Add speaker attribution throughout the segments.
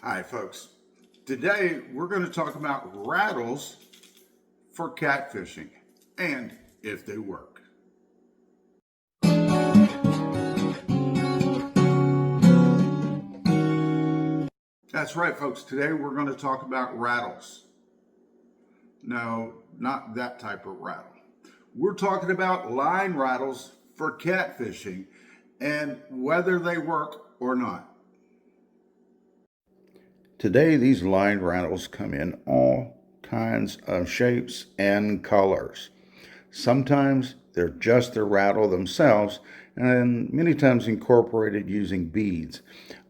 Speaker 1: Hi folks, today we're going to talk about rattles for catfishing and if they work. That's right folks, today we're going to talk about rattles. No, not that type of rattle. We're talking about line rattles for catfishing and whether they work or not. Today, these line rattles come in all kinds of shapes and colors. Sometimes they're just the rattle themselves, and many times incorporated using beads.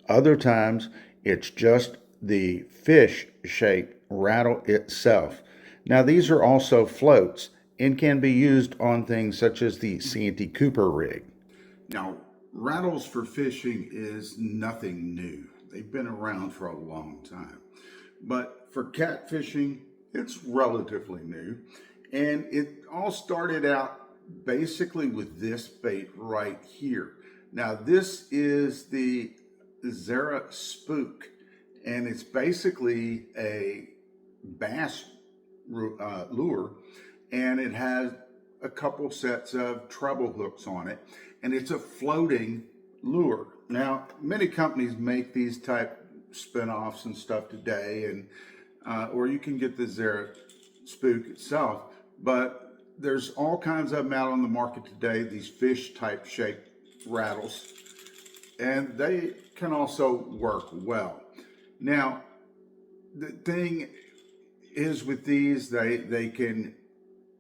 Speaker 1: Other times, it's just the fish shaped rattle itself. Now, these are also floats and can be used on things such as the Santee Cooper rig. Now, rattles for fishing is nothing new. They've been around for a long time. But for catfishing, it's relatively new. And it all started out basically with this bait right here. Now, this is the Zara Spook, and it's basically a bass lure, and it has a couple sets of treble hooks on it, and it's a floating lure. Now, many companies make these type spin-offs and stuff today, and or you can get the Zara Spook itself, but there's all kinds of them out on the market today, these fish type shaped rattles, and they can also work well. Now, the thing is with these, they can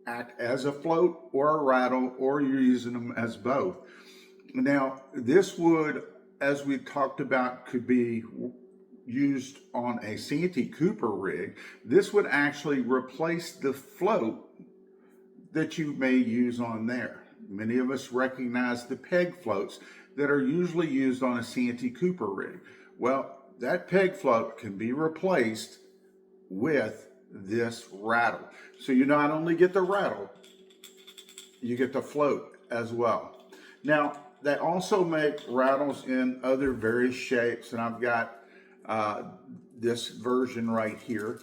Speaker 1: act as a float or a rattle, or you're using them as both. Now, this would, as we talked about, could be used on a Santee Cooper rig. This would actually replace the float that you may use on there. Many of us recognize the peg floats that are usually used on a Santee Cooper rig. Well, that peg float can be replaced with this rattle. So you not only get the rattle, you get the float as well. Now, they also make rattles in other various shapes, and I've got this version right here,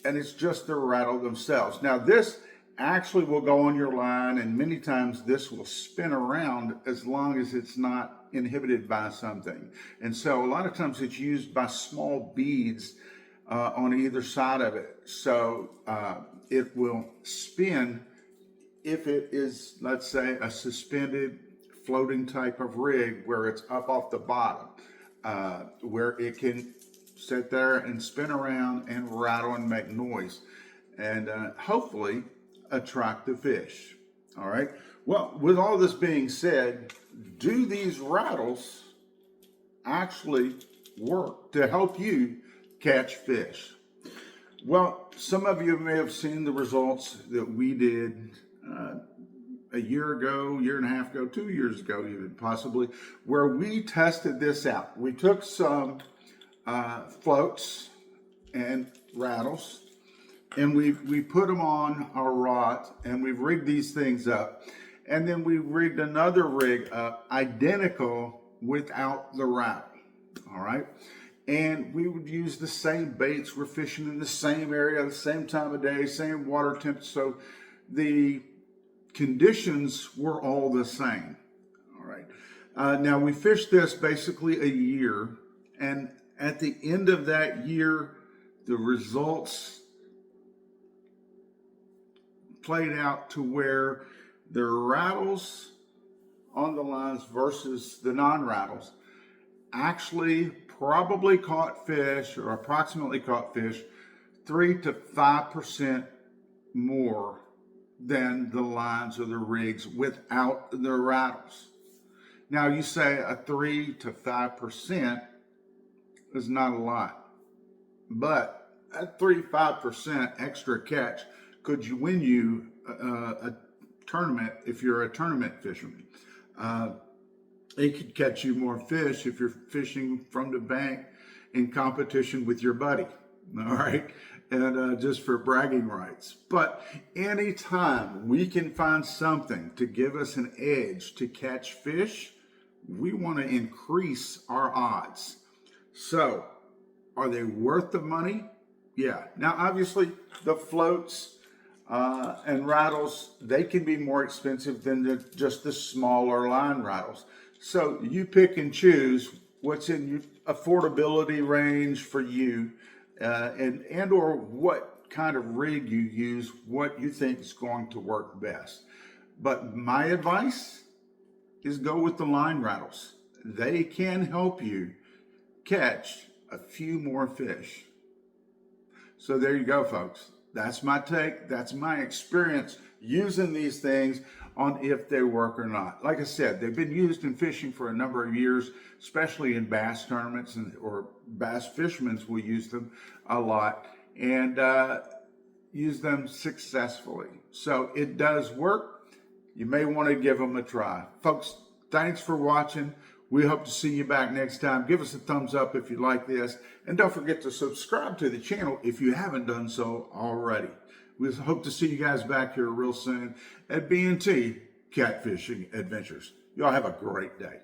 Speaker 1: and it's just the rattle themselves. Now, this actually will go on your line, and many times this will spin around as long as it's not inhibited by something. And so a lot of times it's used by small beads on either side of it. So it will spin if it is, let's say, a suspended floating type of rig where it's up off the bottom, where it can sit there and spin around and rattle and make noise, and hopefully attract the fish. All right. Well, with all this being said, do these rattles actually work to help you catch fish? Well, some of you may have seen the results that we did a year ago, year and a half ago, 2 years ago, even possibly, where we tested this out. We took some floats and rattles, and we put them on our rod, and we've rigged these things up. And then we rigged another rig up, identical without the rattle. All right. And we would use the same baits. We're fishing in the same area, the same time of day, same water temp. So the conditions were all the same. All right. Now we fished this basically a year, and at the end of that year, the results played out to where the rattles on the lines versus the non-rattles actually probably caught fish, or approximately caught fish, 3 to 5% more than the lines or the rigs without the rattles. Now you say a 3 to 5% is not a lot, but that 3-5% extra catch could win you a tournament if you're a tournament fisherman. It could catch you more fish if you're fishing from the bank in competition with your buddy, all right? And just for bragging rights. But anytime we can find something to give us an edge to catch fish, we want to increase our odds. So Are they worth the money? Yeah. Now, obviously, the floats and rattles, they can be more expensive than just the smaller line rattles. So you pick and choose what's in your affordability range for you, and or what kind of rig you use, what you think is going to work best. But my advice is go with the line rattles. They can help you catch a few more fish. So there you go, folks. That's my take. That's my experience using these things on if they work or not. Like I said, they've been used in fishing for a number of years, especially in bass tournaments, or bass fishermen will use them a lot and use them successfully. So it does work. You may want to give them a try. Folks, thanks for watching. We hope to see you back next time. Give us a thumbs up if you like this. And don't forget to subscribe to the channel if you haven't done so already. We hope to see you guys back here real soon at B&T Catfishing Adventures. Y'all have a great day.